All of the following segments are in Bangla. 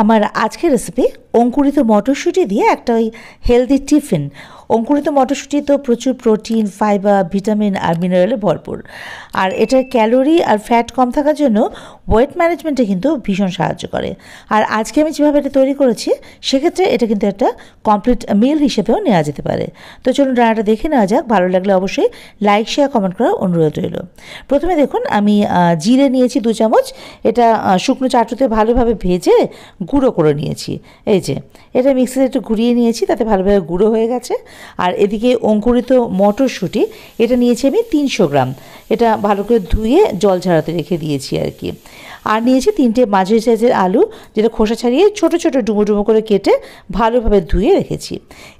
আমার আজকের রেসিপি অঙ্কুরিত মটরশুঁটি দিয়ে একটা ওই হেলদি টিফিন। অঙ্কুরিত মটরশুঁটি তো প্রচুর প্রোটিন, ফাইবার, ভিটামিন আর মিনারেলে ভরপুর, আর এটার ক্যালোরি আর ফ্যাট কম থাকার জন্য ওয়েট ম্যানেজমেন্টে কিন্তু ভীষণ সাহায্য করে। আর আজকে আমি যেভাবে এটা তৈরি করেছি সেক্ষেত্রে এটা কিন্তু একটা কমপ্লিট মিল হিসেবেও নেওয়া যেতে পারে। তো চলুন রান্নাটা দেখে নেওয়া যাক। ভালো লাগলে অবশ্যই লাইক, শেয়ার, কমেন্ট করার অনুরোধ রইল। প্রথমে দেখুন আমি জিরে নিয়েছি 2 চামচ। এটা শুকনো চাটুতে ভালোভাবে ভেজে গুঁড়ো করে নিয়েছি। এই যে এটা মিক্সিতে একটু ঘুরিয়ে নিয়েছি, তাতে ভালোভাবে গুঁড়ো হয়ে গেছে। আর এদিকে অঙ্কুরিত মটরশুঁটি এটা নিয়েছি আমি 300 গ্রাম। এটা ভালো করে ধুয়ে জল ঝরাতে রেখে দিয়েছি আর কি। আর নিয়েছি 3টে মাঝারি সাইজের আলু, যেটা খোসা ছাড়িয়ে ছোট ছোট ডুমো ডুমো করে কেটে ভালোভাবে ধুয়ে রেখেছি।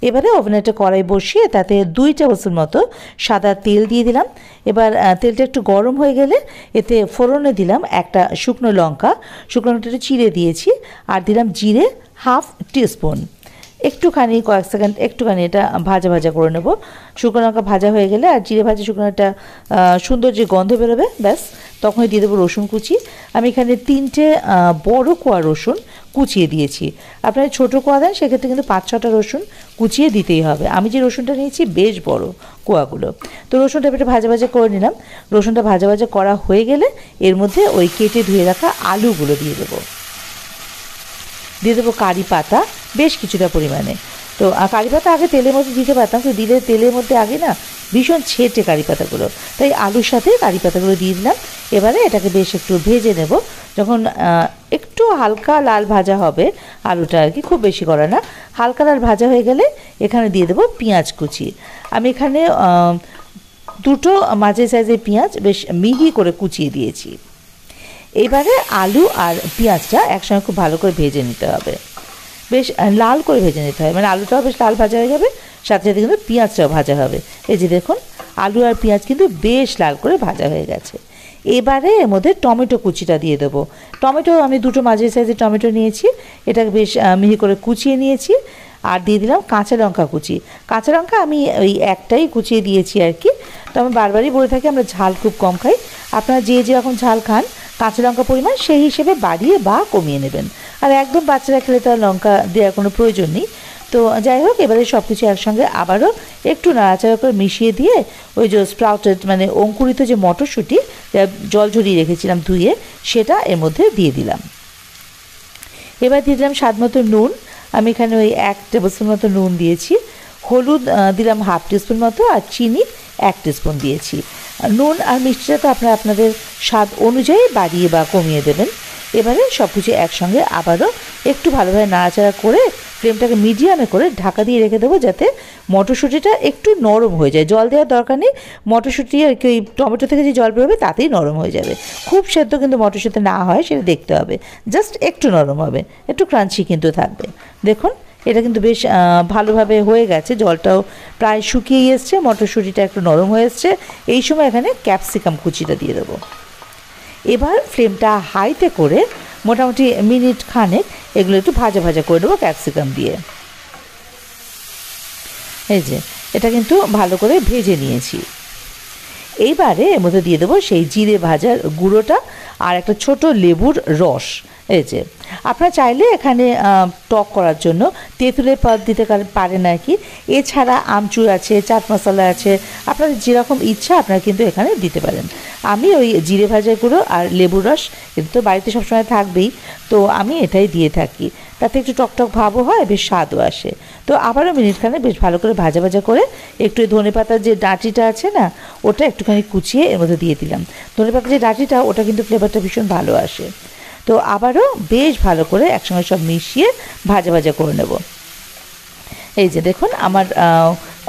এবারে ওভেনে একটা কড়াই বসিয়ে তাতে 2 টেবিলস্পুন মতো সাদা তেল দিয়ে দিলাম। এবার তেলটা একটু গরম হয়ে গেলে এতে ফোড়নে দিলাম একটা শুকনো লঙ্কা, শুকনো লঙ্কাটা চিড়ে দিয়েছি। আর দিলাম জিরে 1/2 টিস্পুন। একটুখানি কয়েক সেকেন্ড একটুখানি এটা ভাজা ভাজা করে নেব। শুকনো লঙ্কা ভাজা হয়ে গেলে আর জিরে ভাজা শুকনো একটা সুন্দর যে গন্ধ বেরোবে, ব্যাস তখনই দিয়ে দেবো রসুন কুচি। আমি এখানে 3টে বড় কোয়া রসুন কুচিয়ে দিয়েছি। আপনারা ছোটো কোয়া দেন সেক্ষেত্রে কিন্তু 5-6টা রসুন কুচিয়ে দিতেই হবে। আমি যে রসুনটা নিয়েছি বেশ বড় কোয়াগুলো। তো রসুনটা একটু ভাজা ভাজা করে নিলাম। রসুনটা ভাজা ভাজা করা হয়ে গেলে এর মধ্যে ওই কেটে ধুয়ে রাখা আলুগুলো দিয়ে দেবো। কারি পাতা বেশ কিছুটা পরিমাণে। তো কারি পাতা আগে তেলের মধ্যে দিতে পারতাম, তো দিলে তেলের মধ্যে আগে না ভীষণ ছেটে কারি পাতাগুলো, তাই আলুর সাথে কারি পাতাগুলো দিয়ে দিলাম। এবারে এটাকে বেশ একটু ভেজে নেব। যখন একটু হালকা লাল ভাজা হবে আলুটা আর কি, খুব বেশি করা না, হালকা লাল ভাজা হয়ে গেলে এখানে দিয়ে দেবো পেঁয়াজ কুচি। আমি এখানে 2টো মাঝারি সাইজের পেঁয়াজ বেশ মিহি করে কুচিয়ে দিয়েছি। এবারে আলু আর পেঁয়াজটা একসঙ্গে খুব ভালো করে ভেজে নিতে হবে, বেশ লাল করে ভেজে নিতে হবে, মানে আলুটাও বেশ লাল ভাজা হয়ে যাবে, সাথে সাথে কিন্তু পেঁয়াজটাও ভাজা হবে। এই যে দেখুন আলু আর পেঁয়াজ কিন্তু বেশ লাল করে ভাজা হয়ে গেছে। এবারে এর মধ্যে টমেটো কুচিটা দিয়ে দেবো। টমেটো আমি 2টো মাঝারি সাইজের টমেটো নিয়েছি, এটাকে বেশ মিহি করে কুচিয়ে নিয়েছি। আর দিয়ে দিলাম কাঁচা লঙ্কা কুচি। কাঁচা লঙ্কা আমি ওই একটাই কুচিয়ে দিয়েছি আর কি। তো আমি বারবারই বলে থাকি আমরা ঝাল খুব কম খাই। আপনারা যে যেরকম ঝাল খান কাঁচা লঙ্কা পরিমাণ সেই হিসেবে বাড়িয়ে বা কমিয়ে নেবেন। আর একদম বাচ্চারা খেলে তো আর লঙ্কা দেওয়ার কোনো প্রয়োজন নেই। তো যাই হোক, এবারে সব কিছু একসঙ্গে আবারও একটু নাড়াচাড়া করে মিশিয়ে দিয়ে ওই যে স্প্রাউটেড মানে অঙ্কুরিত যে মটরশুঁটি জল ঝরিয়ে রেখেছিলাম ধুয়ে, সেটা এর মধ্যে দিয়ে দিলাম। এবার দিয়ে দিলাম স্বাদ মতো নুন। আমি এখানে ওই 1 টেবিলস্পুন মতো নুন দিয়েছি। হলুদ দিলাম 1/2 টিস্পুন মতো, আর চিনি 1 টিস্পুন দিয়েছি। নুন আর মিষ্টিটা তো আপনারা আপনাদের স্বাদ অনুযায়ী বাড়িয়ে বা কমিয়ে দেবেন। এবারে সব কিছু একসঙ্গে আবারও একটু ভালোভাবে নাড়াচাড়া করে ফ্লেমটাকে মিডিয়ামে করে ঢাকা দিয়ে রেখে দেবো, যাতে মটরশুঁটিটা একটু নরম হয়ে যায়। জল দেওয়ার দরকার নেই, মটরশুঁটি আর কি ওই টমেটো থেকে যে জল বেরোবে তাতেই নরম হয়ে যাবে। খুব সেদ্ধ কিন্তু মটরশুঁটি না হয় সেটা দেখতে হবে, জাস্ট একটু নরম হবে, একটু ক্রাঞ্চি কিন্তু থাকবে। দেখুন এটা কিন্তু বেশ ভালোভাবে হয়ে গেছে, জলটাও প্রায় শুকিয়ে এসছে, মটরশুঁটিটা একটু নরম হয়ে এসছে। এই সময় এখানে ক্যাপসিকাম কুচিটা দিয়ে দেবো। এবার ফ্লেমটা হাইতে করে মোটামুটি মিনিট খানেক এগুলো একটু ভাজা ভাজা করে দেবো ক্যাপসিকাম দিয়ে। এই যে এটা কিন্তু ভালো করে ভেজে নিয়েছি। এইবারে এর মধ্যে দিয়ে দেবো সেই জিরে ভাজার গুঁড়োটা আর একটা ছোট লেবুর রস। এই যে আপনারা চাইলে এখানে টক করার জন্য তেঁতুলের পাত দিতে পারেন আর কি। এছাড়া আমচুর আছে, চাট মশলা আছে, আপনাদের যেরকম ইচ্ছা আপনারা কিন্তু এখানে দিতে পারেন। আমি ওই জিরে ভাজার গুঁড়ো আর লেবুর রস এটা তো বাড়িতে সবসময় থাকবেই, তো আমি এটাই দিয়ে থাকি। তাতে একটু টকটক ভাবও হয়, বেশ স্বাদও আসে। তো আবারও মিনিটখানে বেশ ভালো করে ভাজা ভাজা করে একটু ধনেপাতার যে ডাঁটিটা আছে না, ওটা একটুখানি কুচিয়ে এর মধ্যে দিয়ে দিলাম। ধনেপাতার যে ডাঁটিটা ওটা কিন্তু ফ্লেভারটা ভীষণ ভালো আসে। তো আবারও বেশ ভালো করে একসঙ্গে সব মিশিয়ে ভাজা ভাজা করে নেব। এই যে দেখুন আমার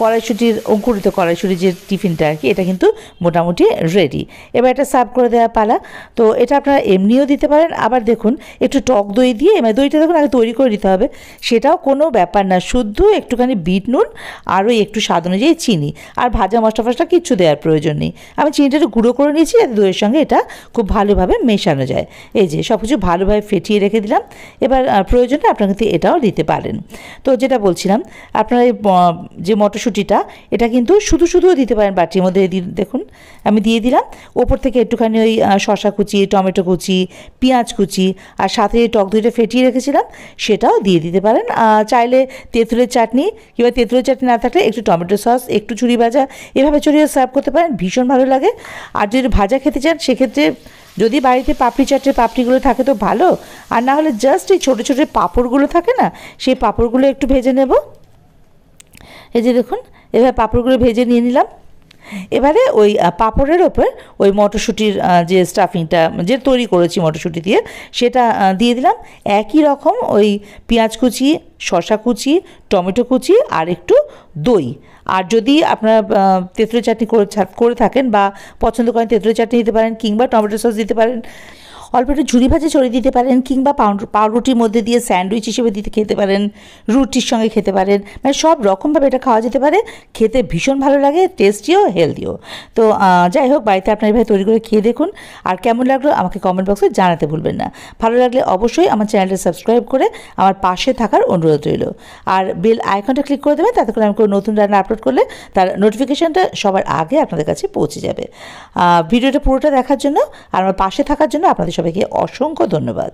কড়াইশুঁটির অঙ্কুরিত কড়াইশুঁটির যে টিফিনটা আর কি, এটা কিন্তু মোটামুটি রেডি। এবার এটা সার্ভ করে দেওয়া পালা। তো এটা আপনারা এমনিও দিতে পারেন, আবার দেখুন একটু টক দই দিয়ে, মানে দইটা দেখুন আগে তৈরি করে দিতে হবে, সেটাও কোনো ব্যাপার না, শুদ্ধ একটুখানি বিট নুন আর ওই একটু স্বাদ অনুযায়ী চিনি, আর ভাজা মশলা ফসলা কিচ্ছু দেওয়ার প্রয়োজন নেই। আমি চিনিটা একটু গুঁড়ো করে নিয়েছি যাতে দইয়ের সঙ্গে এটা খুব ভালোভাবে মেশানো যায়। এই যে সব কিছু ভালোভাবে ফেটিয়ে রেখে দিলাম। এবার প্রয়োজনে আপনারা কিন্তু এটাও দিতে পারেন। তো যেটা বলছিলাম, আপনারা যে মটরশুঁটি মটরশুঁটিটা এটা কিন্তু শুধু শুধুও দিতে পারেন বাটির মধ্যে। দেখুন আমি দিয়ে দিলাম। ওপর থেকে একটুখানি ওই শসা কুচি, টমেটো কুচি, পেঁয়াজ কুচি আর সাথে টক দইটা ফেটিয়ে রেখেছিলাম সেটাও দিয়ে দিতে পারেন। চাইলে তেঁতুলের চাটনি কিংবা তেঁতুলের চাটনি না থাকলে একটু টমেটো সস, একটু ঝুরি ভাজা এভাবে চড়িয়ে সার্ভ করতে পারেন, ভীষণ ভালো লাগে। আর যদি ভাজা খেতে চান সেক্ষেত্রে যদি বাড়িতে পাপড়ি চাটের পাপড়িগুলো থাকে তো ভালো, আর না হলে জাস্ট এই ছোটো ছোটো পাঁপড়গুলো থাকে না, সেই পাঁপড়গুলো একটু ভেজে নেব। এই যে দেখুন এভাবে পাঁপড়গুলো ভেজে নিয়ে নিলাম। এবারে ওই পাঁপড়ের ওপর ওই মটরশুঁটির যে স্টাফিংটা যে তৈরি করেছি মটরশুঁটি দিয়ে সেটা দিয়ে দিলাম। একই রকম ওই পেঁয়াজ কুচি, শসা কুচি, টমেটো কুচি আর একটু দই। আর যদি আপনারা তেঁতুলের চাটনি করে থাকেন বা পছন্দ করেন তেঁতুলের চাটনি দিতে পারেন কিংবা টমেটো সস দিতে পারেন, অল্প একটু ঝুরি ভাজা ছড়িয়ে দিতে পারেন কিংবা পাউরুটির মধ্যে দিয়ে স্যান্ডউইচ হিসেবে খেতে পারেন, রুটির সঙ্গে খেতে পারেন, মানে সব রকমভাবে এটা খাওয়া যেতে পারে। খেতে ভীষণ ভালো লাগে, টেস্টিও হেলদিও। তো যাই হোক বাড়িতে আপনার এভাবে তৈরি করে খেয়ে দেখুন, আর কেমন লাগলো আমাকে কমেন্ট বক্সে জানাতে ভুলবেন না। ভালো লাগলে অবশ্যই আমার চ্যানেলটা সাবস্ক্রাইব করে আমার পাশে থাকার অনুরোধ রইল। আর বেল আইকনটা ক্লিক করে দেবেন, তাতে করে আমি কোনো নতুন রান্না আপলোড করলে তার নোটিফিকেশানটা সবার আগে আপনাদের কাছে পৌঁছে যাবে। ভিডিওটা পুরোটা দেখার জন্য আর আমার পাশে থাকার জন্য আপনাদের সবাইকে অসংখ্য ধন্যবাদ।